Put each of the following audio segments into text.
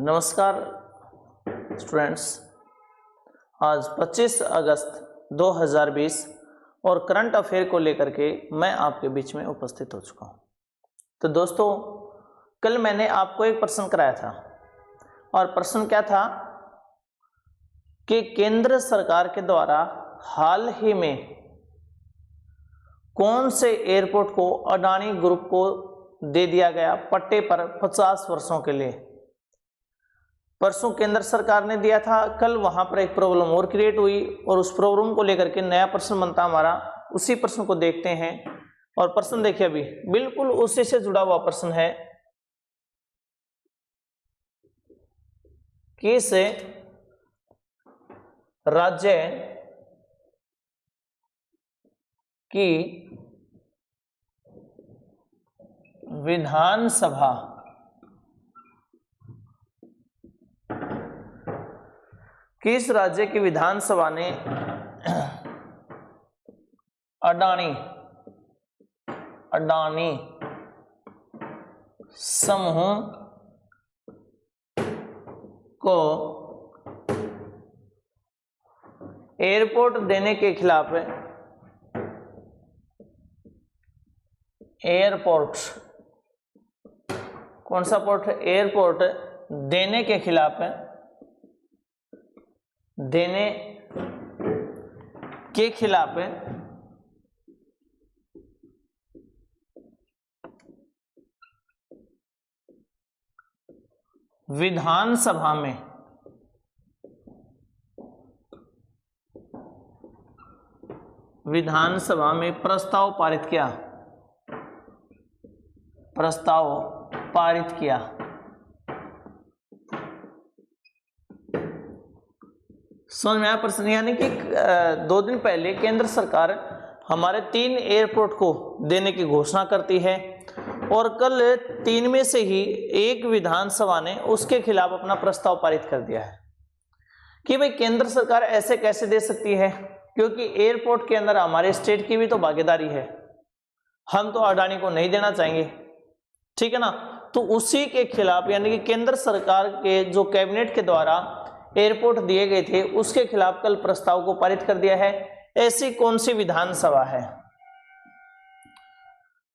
नमस्कार स्टूडेंट्स, आज 25 अगस्त 2020 और करंट अफेयर को लेकर के मैं आपके बीच में उपस्थित हो चुका हूँ। तो दोस्तों, कल मैंने आपको एक प्रश्न कराया था और प्रश्न क्या था कि केंद्र सरकार के द्वारा हाल ही में कौन से एयरपोर्ट को अडानी ग्रुप को दे दिया गया पट्टे पर 50 वर्षों के लिए। परसों केंद्र सरकार ने दिया था, कल वहां पर एक प्रॉब्लम और क्रिएट हुई और उस प्रॉब्लम को लेकर के नया प्रश्न बनता हमारा। उसी प्रश्न को देखते हैं और प्रश्न देखिए, अभी बिल्कुल उसी से जुड़ा हुआ प्रश्न है। किस राज्य की विधानसभा किस राज्य की विधानसभा ने अडानी समूह को एयरपोर्ट देने के खिलाफ कौन सा पोर्ट एयरपोर्ट देने के खिलाफ विधानसभा में प्रस्ताव पारित किया। समझ में आया प्रश्न? यानी कि 2 दिन पहले केंद्र सरकार हमारे 3 एयरपोर्ट को देने की घोषणा करती है और कल 3 में से ही एक विधानसभा ने उसके खिलाफ अपना प्रस्ताव पारित कर दिया है कि भाई केंद्र सरकार ऐसे कैसे दे सकती है, क्योंकि एयरपोर्ट के अंदर हमारे स्टेट की भी तो भागीदारी है। हम तो अडानी को नहीं देना चाहेंगे, ठीक है ना। तो उसी के खिलाफ, यानी कि केंद्र सरकार के जो कैबिनेट के द्वारा एयरपोर्ट दिए गए थे उसके खिलाफ कल प्रस्ताव को पारित कर दिया है। ऐसी कौन सी विधानसभा है?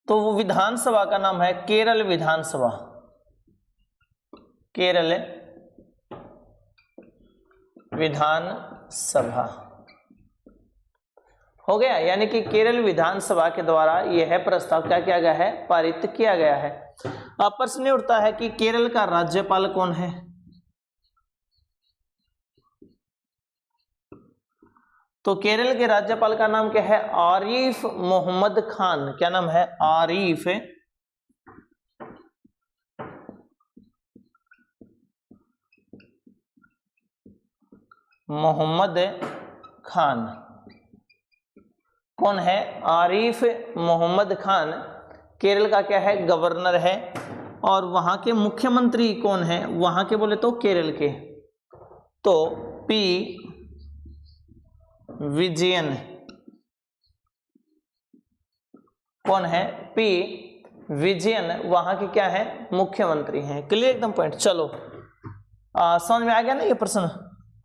तो वो विधानसभा का नाम है केरल विधानसभा। केरल विधानसभा हो गया। यानी कि केरल विधानसभा के द्वारा यह प्रस्ताव क्या किया गया है? पारित किया गया है। अब प्रश्न उठता है कि केरल का राज्यपाल कौन है? तो केरल के राज्यपाल का नाम क्या है? आरिफ मोहम्मद खान। क्या नाम है? आरिफ मोहम्मद खान। कौन है? आरिफ मोहम्मद खान केरल का क्या है? गवर्नर है। और वहां के मुख्यमंत्री कौन है? वहां के बोले तो केरल के तो पी विजयन। कौन है? पी विजयन वहां के क्या है? मुख्यमंत्री हैं। क्लियर एकदम पॉइंट। चलो समझ में आ गया ना ये प्रश्न।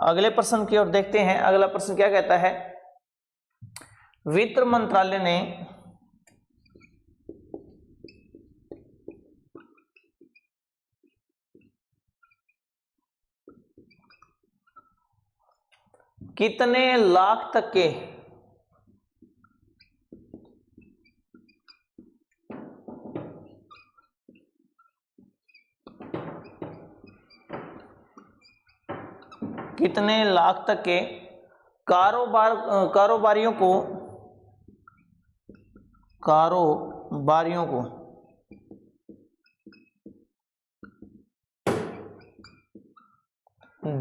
अगले प्रश्न की ओर देखते हैं। अगला प्रश्न क्या कहता है? वित्त मंत्रालय ने कितने लाख तक के कारोबारियों को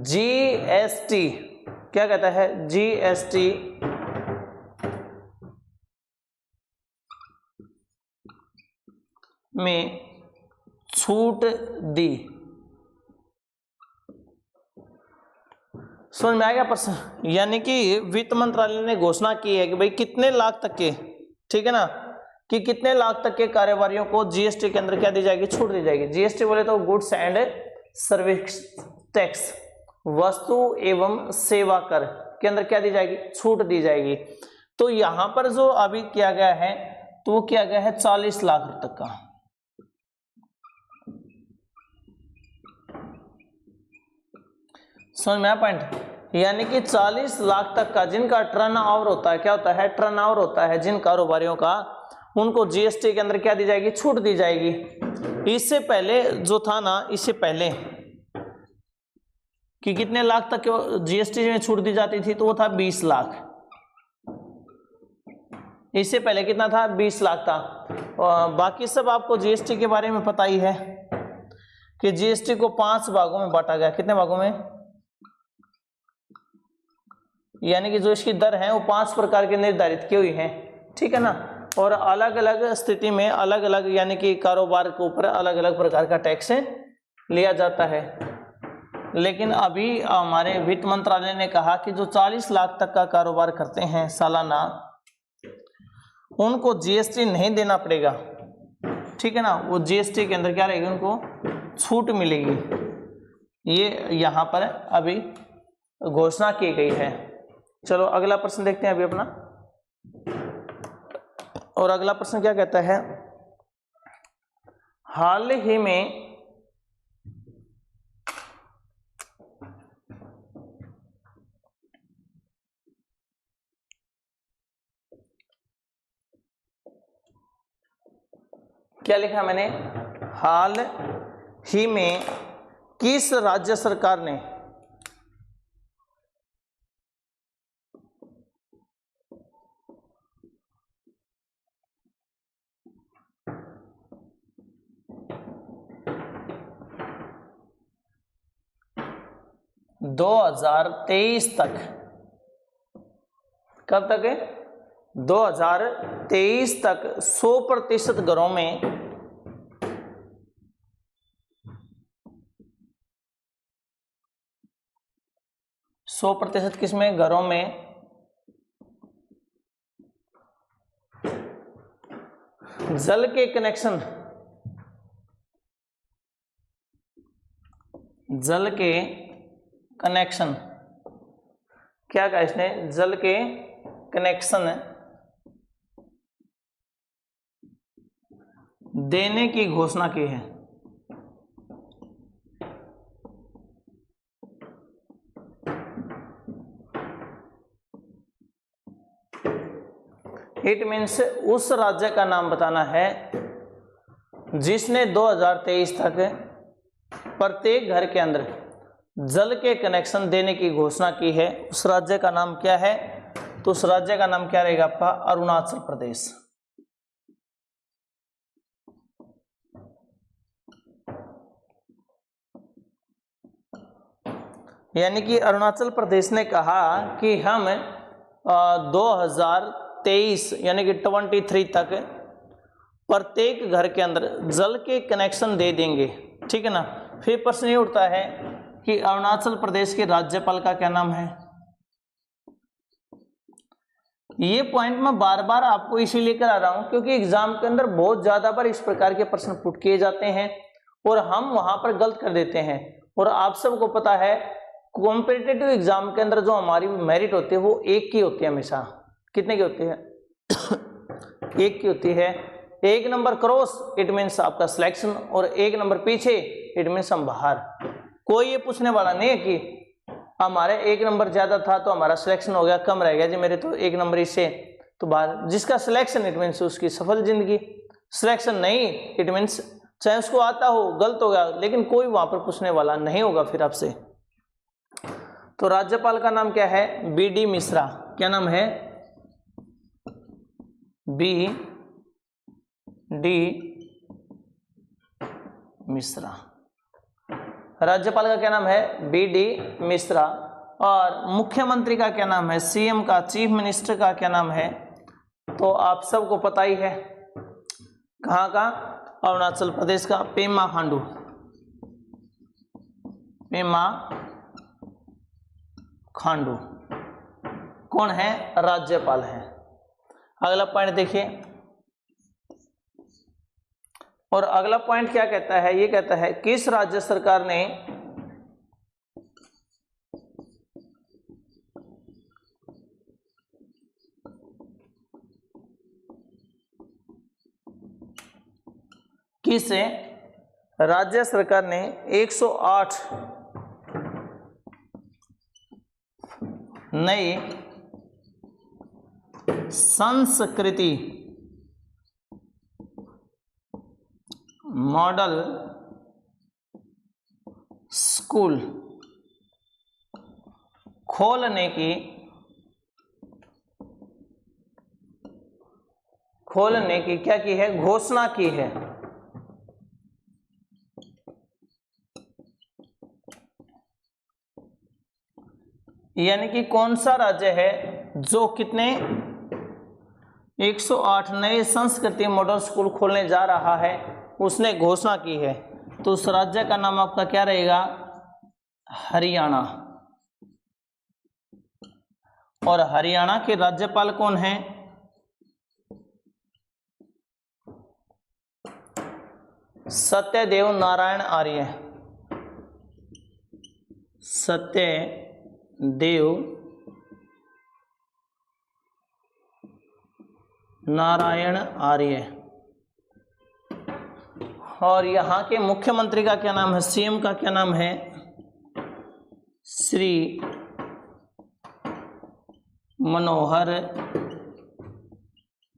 जीएसटी, क्या कहता है? जीएसटी में छूट दी। समझ में आ गया प्रश्न? यानी कि वित्त मंत्रालय ने घोषणा की है कि भाई कितने लाख तक के, ठीक है ना, कि कितने लाख तक के कारोबारियों को जीएसटी के अंदर क्या दी जाएगी? छूट दी जाएगी। जीएसटी बोले तो गुड्स एंड सर्विस टैक्स, वस्तु एवं सेवा कर के अंदर क्या दी जाएगी, छूट दी जाएगी। तो यहां पर जो अभी किया गया है तो वो किया गया है 40 लाख तक का। समझ में आया पॉइंट? यानी कि 40 लाख तक का जिनका टर्न ओवर होता है, क्या होता है, टर्न ओवर होता है जिन कारोबारियों का, उनको जीएसटी के अंदर क्या दी जाएगी, छूट दी जाएगी। इससे पहले जो था ना, इससे पहले कि कितने लाख तक जीएसटी में छूट दी जाती थी, तो वो था 20 लाख। इससे पहले कितना था, 20 लाख था। और बाकी सब आपको जीएसटी के बारे में पता ही है कि जीएसटी को 5 भागों में बांटा गया। कितने भागों में? यानी कि जो इसकी दर है वो 5 प्रकार के निर्धारित की हुई है, ठीक है ना। और अलग अलग स्थिति में अलग अलग, यानी कि कारोबार के ऊपर अलग अलग प्रकार का टैक्स लिया जाता है। लेकिन अभी हमारे वित्त मंत्रालय ने कहा कि जो 40 लाख तक का कारोबार करते हैं सालाना, उनको जीएसटी नहीं देना पड़ेगा, ठीक है ना। वो जीएसटी के अंदर क्या रहेगी, उनको छूट मिलेगी। ये यहाँ पर अभी घोषणा की गई है। चलो अगला प्रश्न देखते हैं अभी अपना। और अगला प्रश्न क्या कहता है, हाल ही में क्या लिखा मैंने, हाल ही में किस राज्य सरकार ने दो 2023 तक, कब तक है, 2023 तक 100% घरों में किसमें, घरों में जल के कनेक्शन, जल के कनेक्शन, क्या कहा इसने, जल के कनेक्शन देने की घोषणा की है। इट मीन्स उस राज्य का नाम बताना है जिसने 2023 तक प्रत्येक घर के अंदर जल के कनेक्शन देने की घोषणा की है। उस राज्य का नाम क्या है, तो उस राज्य का नाम क्या रहेगा आपका, अरुणाचल प्रदेश। यानी कि अरुणाचल प्रदेश ने कहा कि हम 2023 यानी कि 23 तक प्रत्येक घर के अंदर जल के कनेक्शन दे देंगे, ठीक है ना। फिर प्रश्न ये उठता है कि अरुणाचल प्रदेश के राज्यपाल का क्या नाम है। ये पॉइंट मैं बार बार आपको इसीलिए करा रहा हूं क्योंकि एग्जाम के अंदर बहुत ज्यादा बार इस प्रकार के प्रश्न पुट किए जाते हैं और हम वहां पर गलत कर देते हैं। और आप सबको पता है कॉम्पिटिटिव एग्जाम के अंदर जो हमारी मेरिट होती है वो 1 की होती है हमेशा। कितने की होती है 1 की होती है। 1 नंबर क्रॉस इट मीन्स आपका सिलेक्शन और 1 नंबर पीछे इट मीन्स हम बाहर। कोई ये पूछने वाला नहीं है कि हमारे 1 नंबर ज्यादा था तो हमारा सिलेक्शन हो गया, कम रह गया जी मेरे तो 1 नंबर इससे तो बाहर। जिसका सिलेक्शन इट मीन्स उसकी सफल जिंदगी, सिलेक्शन नहीं इट मीन्स चाहे उसको आता हो गलत हो गया लेकिन कोई वहां पर पूछने वाला नहीं होगा फिर आपसे। तो राज्यपाल का नाम क्या है, बी.डी. मिश्रा। क्या नाम है, बी.डी. मिश्रा। राज्यपाल का क्या नाम है, बी.डी. मिश्रा। और मुख्यमंत्री का क्या नाम है, सीएम का, चीफ मिनिस्टर का क्या नाम है, तो आप सबको पता ही है। कहाँ का, अरुणाचल प्रदेश का, पेमा खांडू। पेमा खांडू कौन है, राज्यपाल है। अगला पॉइंट देखिए, और अगला पॉइंट क्या कहता है, ये कहता है किस राज्य सरकार ने किस राज्य सरकार ने 108 नई संस्कृति मॉडल स्कूल खोलने की क्या की है, घोषणा की है। यानी कि कौन सा राज्य है जो कितने 108 नए संस्कृति मॉडल स्कूल खोलने जा रहा है, उसने घोषणा की है। तो उस राज्य का नाम आपका क्या रहेगा, हरियाणा। और हरियाणा के राज्यपाल कौन हैं, सत्यदेव नारायण आर्य। सत्यदेव नारायण आर्य। और यहाँ के मुख्यमंत्री का क्या नाम है, सीएम का क्या नाम है, श्री मनोहर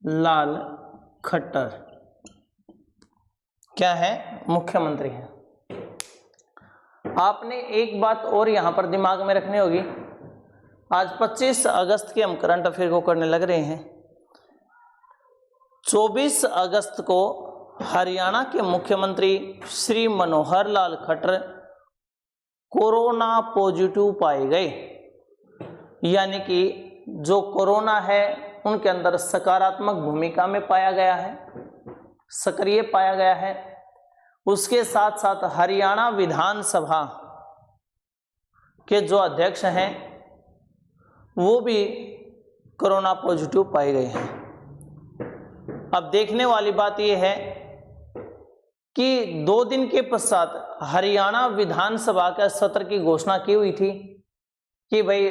लाल खट्टर क्या है, मुख्यमंत्री है। आपने एक बात और यहां पर दिमाग में रखनी होगी, आज 25 अगस्त के हम करंट अफेयर को करने लग रहे हैं। 24 अगस्त को हरियाणा के मुख्यमंत्री श्री मनोहर लाल खट्टर कोरोना पॉजिटिव पाए गए। यानी कि जो कोरोना है उनके अंदर सकारात्मक भूमिका में पाया गया है, सक्रिय पाया गया है। उसके साथ साथ हरियाणा विधानसभा के जो अध्यक्ष हैं वो भी कोरोना पॉजिटिव पाए गए हैं। अब देखने वाली बात यह है कि 2 दिन के पश्चात हरियाणा विधानसभा का सत्र की घोषणा की हुई थी कि भाई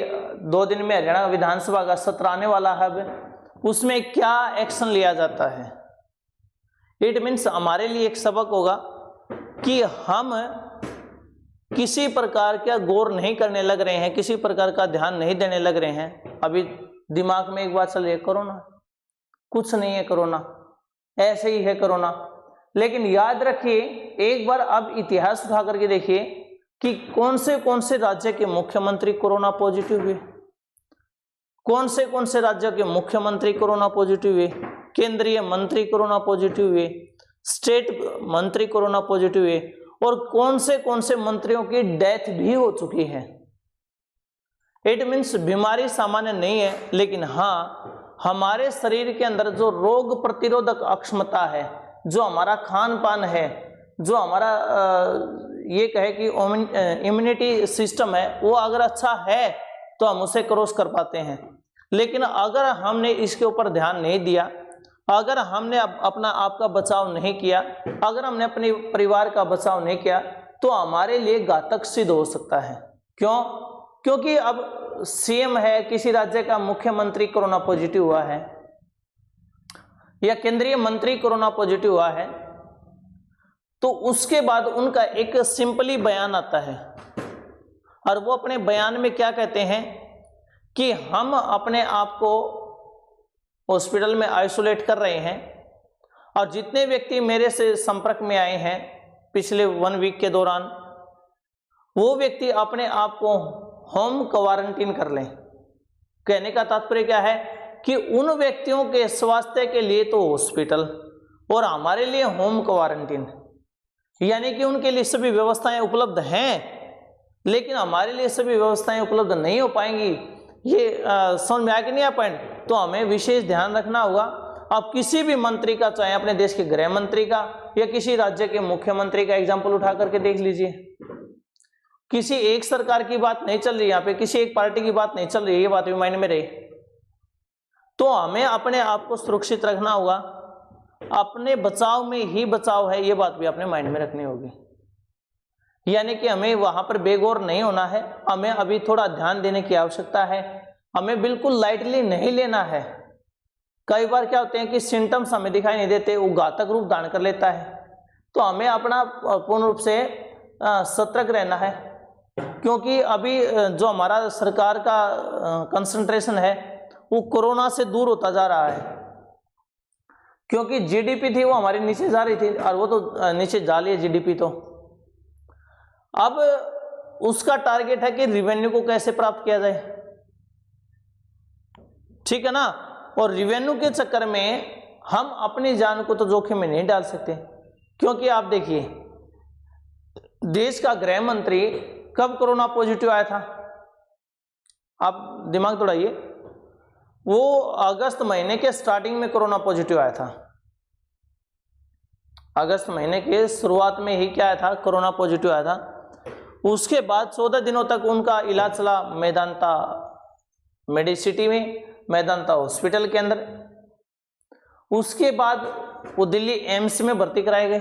2 दिन में हरियाणा विधानसभा का सत्र आने वाला है। अब उसमें क्या एक्शन लिया जाता है, इट मीन्स हमारे लिए एक सबक होगा कि हम किसी प्रकार का गौर नहीं करने लग रहे हैं, किसी प्रकार का ध्यान नहीं देने लग रहे हैं। अभी दिमाग में एक बात चल रही है, कोरोना कुछ नहीं है, कोरोना ऐसे ही है कोरोना। लेकिन याद रखिए, एक बार अब इतिहास उठा करके देखिए कि कौन से राज्य के मुख्यमंत्री कोरोना पॉजिटिव हुए, कौन से राज्यों के मुख्यमंत्री कोरोना पॉजिटिव हुए, केंद्रीय मंत्री कोरोना पॉजिटिव हुए, स्टेट मंत्री कोरोना पॉजिटिव हुए, और कौन से मंत्रियों की डेथ भी हो चुकी है। इट मीन्स बीमारी सामान्य नहीं है, लेकिन हाँ हमारे शरीर के अंदर जो रोग प्रतिरोधक अक्षमता है, जो हमारा खान पान है, जो हमारा ये कहे कि इम्यूनिटी सिस्टम है, वो अगर अच्छा है तो हम उसे क्रॉस कर पाते हैं। लेकिन अगर हमने इसके ऊपर ध्यान नहीं दिया, अगर हमने अपना आप का बचाव नहीं किया, अगर हमने अपने परिवार का बचाव नहीं किया, तो हमारे लिए घातक सिद्ध हो सकता है। क्यों? क्योंकि अब सीएम है, किसी राज्य का मुख्यमंत्री कोरोना पॉजिटिव हुआ है या केंद्रीय मंत्री कोरोना पॉजिटिव हुआ है, तो उसके बाद उनका एक सिंपली बयान आता है और वो अपने बयान में क्या कहते हैं कि हम अपने आप को हॉस्पिटल में आइसोलेट कर रहे हैं, और जितने व्यक्ति मेरे से संपर्क में आए हैं पिछले 1 वीक के दौरान, वो व्यक्ति अपने आप को होम क्वारंटीन कर लें। कहने का तात्पर्य क्या है कि उन व्यक्तियों के स्वास्थ्य के लिए तो हॉस्पिटल और हमारे लिए होम क्वारंटीन, यानी कि उनके लिए सभी व्यवस्थाएं उपलब्ध हैं, लेकिन हमारे लिए सभी व्यवस्थाएं उपलब्ध नहीं हो पाएंगी। ये समझ में आया कि नहीं आ पॉइंट? तो हमें विशेष ध्यान रखना होगा। आप किसी भी मंत्री का, चाहे अपने देश के गृह मंत्री का या किसी राज्य के मुख्यमंत्री का एग्जाम्पल उठा करके देख लीजिए, किसी एक सरकार की बात नहीं चल रही, यहाँ पे किसी एक पार्टी की बात नहीं चल रही है, ये बात भी माइंड में रहे। तो हमें अपने आप को सुरक्षित रखना होगा अपने बचाव में ही बचाव है, ये बात भी आपने माइंड में रखनी होगी। यानी कि हमें वहां पर बेगौर नहीं होना है, हमें अभी थोड़ा ध्यान देने की आवश्यकता है, हमें बिल्कुल लाइटली नहीं लेना है। कई बार क्या होते हैं कि सिम्टम्स हमें दिखाई नहीं देते, वो घातक रूप धारण कर लेता है, तो हमें अपना पूर्ण रूप से सतर्क रहना है। क्योंकि अभी जो हमारा सरकार का कंसंट्रेशन है वो कोरोना से दूर होता जा रहा है, क्योंकि जीडीपी थी वो हमारी नीचे जा रही थी, और वो तो नीचे जा रही है जीडीपी। तो अब उसका टारगेट है कि रिवेन्यू को कैसे प्राप्त किया जाए, ठीक है ना। और रिवेन्यू के चक्कर में हम अपनी जान को तो जोखिम में नहीं डाल सकते, क्योंकि आप देखिए देश का गृह मंत्री कब कोरोना पॉजिटिव आया था, आप दिमाग दौड़ाइए। वो अगस्त महीने के स्टार्टिंग में कोरोना पॉजिटिव आया था। अगस्त महीने के शुरुआत में ही क्या आया था, कोरोना पॉजिटिव आया था। उसके बाद 14 दिनों तक उनका इलाज चला मेदांता मेडिसिटी में, मेदांता हॉस्पिटल के अंदर। उसके बाद वो दिल्ली एम्स में भर्ती कराए गए।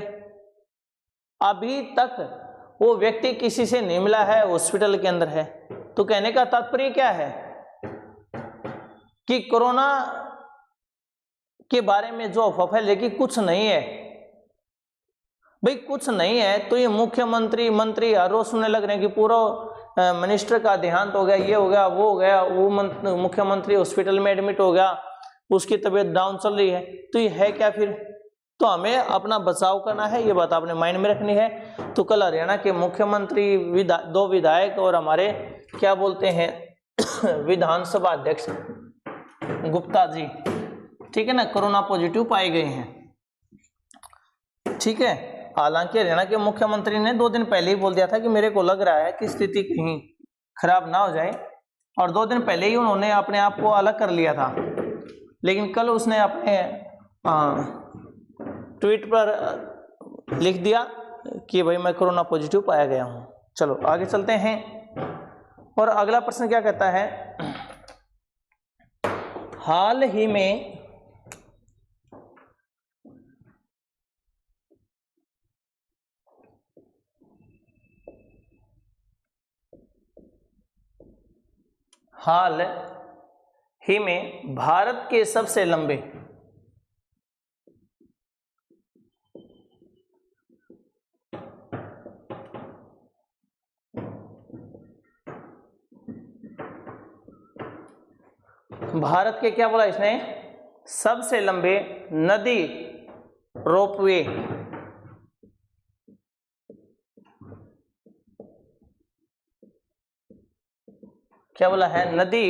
अभी तक वो व्यक्ति किसी से नहीं मिला है, हॉस्पिटल के अंदर है। तो कहने का तात्पर्य क्या है कि कोरोना के बारे में जो अफवाह फैले कि कुछ नहीं है, भाई कुछ नहीं है तो ये मुख्यमंत्री मंत्री हर रोज सुनने लग रहे हैं कि पूरा मिनिस्टर का देहांत हो गया, ये हो गया, वो हो गया, वो मुख्यमंत्री हॉस्पिटल में एडमिट हो गया, उसकी तबीयत डाउन चल रही है। तो ये है क्या फिर? तो हमें अपना बचाव करना है, ये बात आपने माइंड में रखनी है। तो कल हरियाणा के मुख्यमंत्री, 2 विधायक और हमारे क्या बोलते हैं विधानसभा अध्यक्ष गुप्ता जी, ठीक है ना, कोरोना पॉजिटिव पाए गए हैं, ठीक है। हालांकि हरियाणा के मुख्यमंत्री ने 2 दिन पहले ही बोल दिया था कि मेरे को लग रहा है कि स्थिति कहीं खराब ना हो जाए, और 2 दिन पहले ही उन्होंने अपने आप को अलग कर लिया था। लेकिन कल उसने अपने ट्वीट पर लिख दिया कि भाई मैं कोरोना पॉजिटिव पाया गया हूं। चलो आगे चलते हैं, और अगला प्रश्न क्या कहता है, हाल ही में भारत के सबसे लंबे भारत के क्या बोला इसने, सबसे लंबे नदी रोपवे क्या बोला है, नदी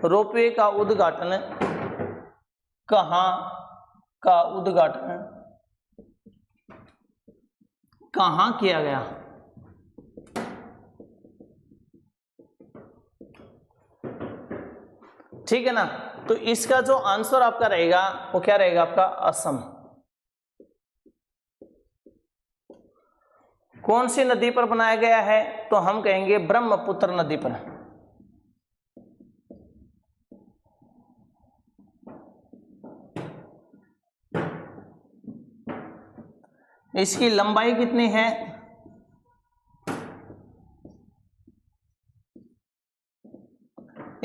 रोपवे का उद्घाटन कहां किया गया? ठीक है ना। तो इसका जो आंसर आपका रहेगा वो क्या रहेगा आपका, असम। कौन सी नदी पर बनाया गया है? तो हम कहेंगे ब्रह्मपुत्र नदी पर। इसकी लंबाई कितनी है?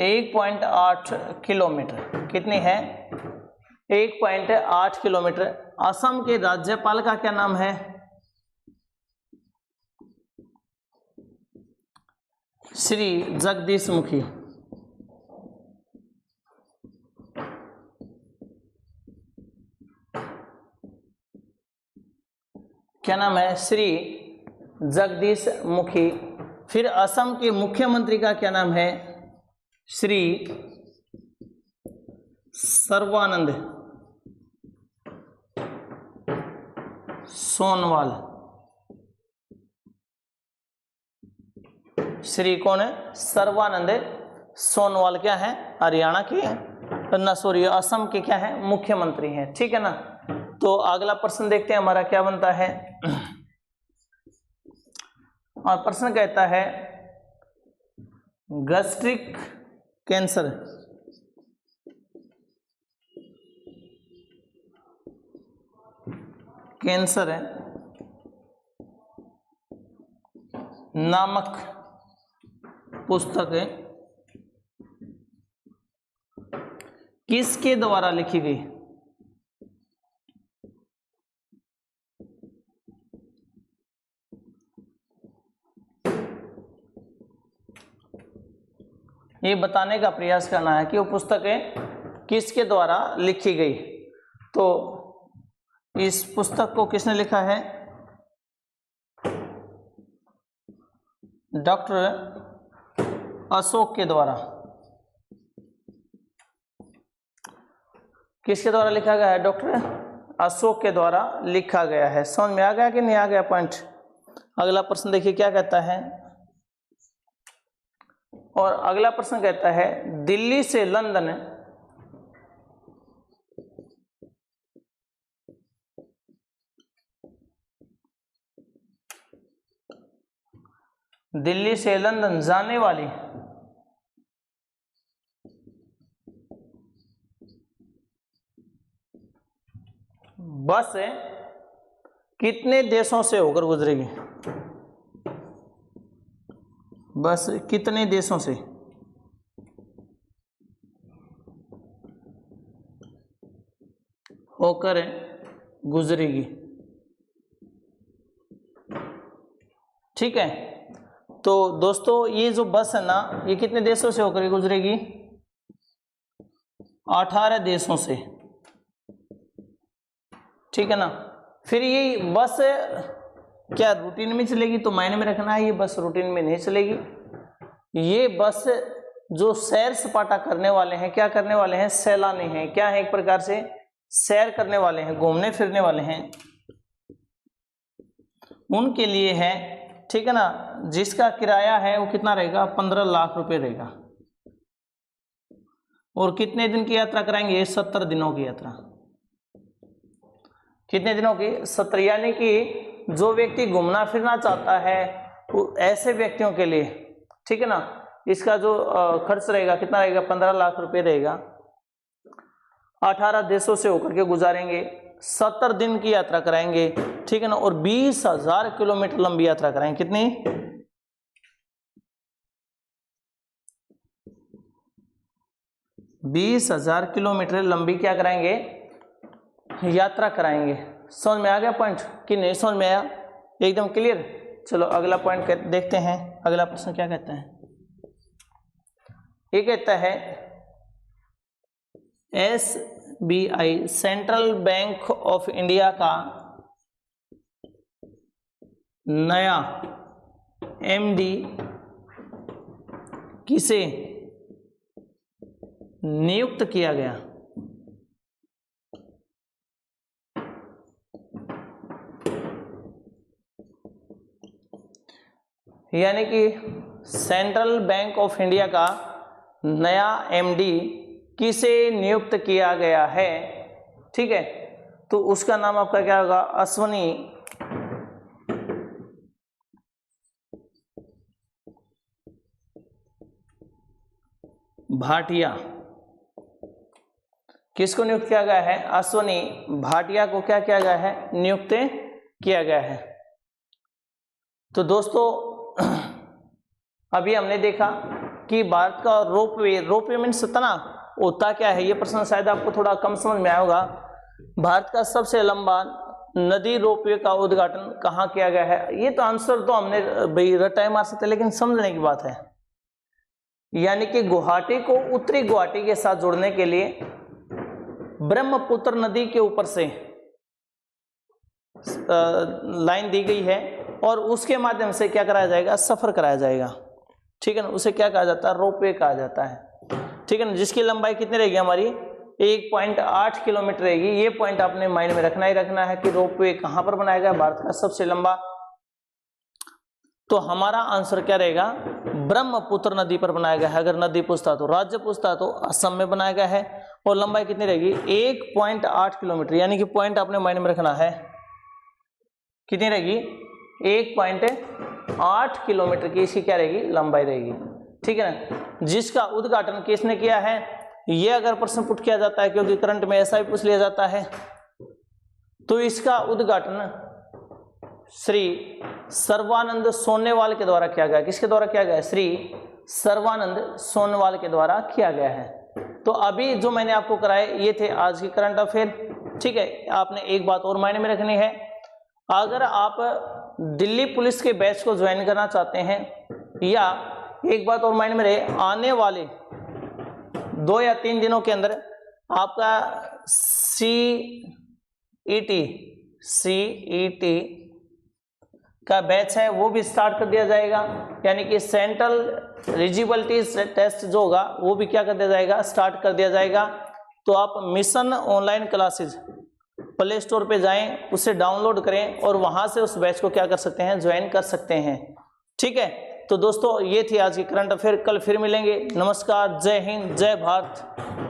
1.8 किलोमीटर। कितनी है? 1.8 किलोमीटर। असम के राज्यपाल का क्या नाम है? श्री जगदीश मुखी। क्या नाम है? श्री जगदीश मुखी। फिर असम के मुख्यमंत्री का क्या नाम है? श्री सर्बानंद सोनोवाल। श्री कौन है? सर्बानंद सोनोवाल क्या है? हरियाणा के सॉरी असम के क्या है? मुख्यमंत्री हैं, ठीक है ना। तो अगला प्रश्न देखते हैं हमारा क्या बनता है। और प्रश्न कहता है गैस्ट्रिक कैंसर कैंसर नामक पुस्तक किसके द्वारा लिखी गई? ये बताने का प्रयास करना है कि वो पुस्तकें किसके द्वारा लिखी गई। तो इस पुस्तक को किसने लिखा है? डॉक्टर अशोक के द्वारा। किसके द्वारा लिखा गया है? डॉक्टर अशोक के द्वारा लिखा गया है। समझ में आ गया कि नहीं आ गया पॉइंट? अगला प्रश्न देखिए क्या कहता है। और अगला प्रश्न कहता है दिल्ली से लंदन जाने वाली बस कितने देशों से होकर गुजरेगी? बस कितने देशों से होकर गुजरेगी? ठीक है, तो दोस्तों ये जो बस है ना, ये कितने देशों से होकर गुजरेगी? 18 देशों से। ठीक है ना। फिर ये बस क्या रूटीन में चलेगी? तो मायने में रखना है, ये बस रूटीन में नहीं चलेगी। ये बस जो सैर सपाटा करने वाले हैं, क्या करने वाले हैं? सैलानी हैं। क्या है? एक प्रकार से सैर करने वाले हैं, घूमने फिरने वाले हैं, उनके लिए है। ठीक है ना। जिसका किराया है वो कितना रहेगा? 15 लाख रुपए रहेगा। और कितने दिन की यात्रा कराएंगे? 70 दिनों की यात्रा। कितने दिनों की? 70। यानी कि जो व्यक्ति घूमना फिरना चाहता है वो ऐसे व्यक्तियों के लिए, ठीक है ना, इसका जो खर्च रहेगा कितना रहेगा? 15 लाख रुपए रहेगा। 18 देशों से होकर के गुजारेंगे, 70 दिन की यात्रा कराएंगे। ठीक है ना। और 20,000 किलोमीटर लंबी यात्रा कराएंगे। कितनी? 20,000 किलोमीटर लंबी क्या कराएंगे? यात्रा कराएंगे। समझ में आ गया पॉइंट कि नहीं समझ में आया? एकदम क्लियर। चलो अगला पॉइंट देखते हैं। अगला प्रश्न क्या कहता है? ये कहता है SBI central bank of India का नया MD किसे नियुक्त किया गया? यानी कि सेंट्रल बैंक ऑफ इंडिया का नया MD किसे नियुक्त किया गया है? ठीक है, तो उसका नाम आपका क्या होगा? अश्वनी भाटिया। किसको नियुक्त किया गया है? अश्वनी भाटिया को क्या किया गया है? नियुक्त किया गया है। तो दोस्तों अभी हमने देखा कि भारत का रोपवे मीन्स तना होता क्या है? ये प्रश्न शायद आपको थोड़ा कम समझ में आया होगा। भारत का सबसे लंबा नदी रोपवे का उद्घाटन कहाँ किया गया है? ये तो आंसर तो हमने भाई रटाई मार सकते, लेकिन समझने की बात है। यानी कि गुवाहाटी को उत्तरी गुवाहाटी के साथ जोड़ने के लिए ब्रह्मपुत्र नदी के ऊपर से लाइन दी गई है और उसके माध्यम से क्या कराया जाएगा? सफर कराया जाएगा। ठीक है ना। उसे क्या कहा जाता है? रोपवे कहा जाता है। ठीक है ना। जिसकी लंबाई कितनी रहेगी हमारी? 1.8 किलोमीटर रहेगी। ये पॉइंट आपने माइंड में रखना ही रखना है कि रोपवे कहां पर बनाया गया? भारत का सबसे लंबा। तो हमारा आंसर क्या रहेगा? ब्रह्मपुत्र नदी पर बनाया गया है। अगर नदी पूछता तो, राज्य पूछता तो असम में बनाया गया है। और लंबाई कितनी रहेगी? 1.8 किलोमीटर। यानी कि पॉइंट आपने माइंड में रखना है, कितनी रहेगी? 1.8 किलोमीटर की इसकी क्या रहेगी? लंबाई रहेगी। ठीक है ना। जिसका उद्घाटन किसने किया है? ये अगर प्रश्न पुट किया जाता है, क्योंकि करंट में ऐसा भी पूछ लिया जाता है तो इसका उद्घाटन श्री सर्वानंद सोनेवाल के द्वारा किया गया। किसके द्वारा किया गया? श्री सर्वानंद सोनोवाल के द्वारा किया गया है। तो अभी जो मैंने आपको कराए ये थे आज की करंट अफेयर। ठीक है, आपने एक बात और माइंड में रखनी है, अगर आप दिल्ली पुलिस के बैच को ज्वाइन करना चाहते हैं, या एक बात और माइंड में रहे, आने वाले 2 या 3 दिनों के अंदर आपका CET का बैच है वो भी स्टार्ट कर दिया जाएगा। यानी कि सेंट्रल एलिजिबिलिटी टेस्ट जो होगा वो भी क्या कर दिया जाएगा? स्टार्ट कर दिया जाएगा। तो आप mission online classes play store पे जाएं, उसे डाउनलोड करें और वहां से उस बैच को क्या कर सकते हैं? ज्वाइन कर सकते हैं। ठीक है, तो दोस्तों ये थी आज की करंट अफेयर। कल फिर मिलेंगे। नमस्कार, जय हिंद, जय भारत।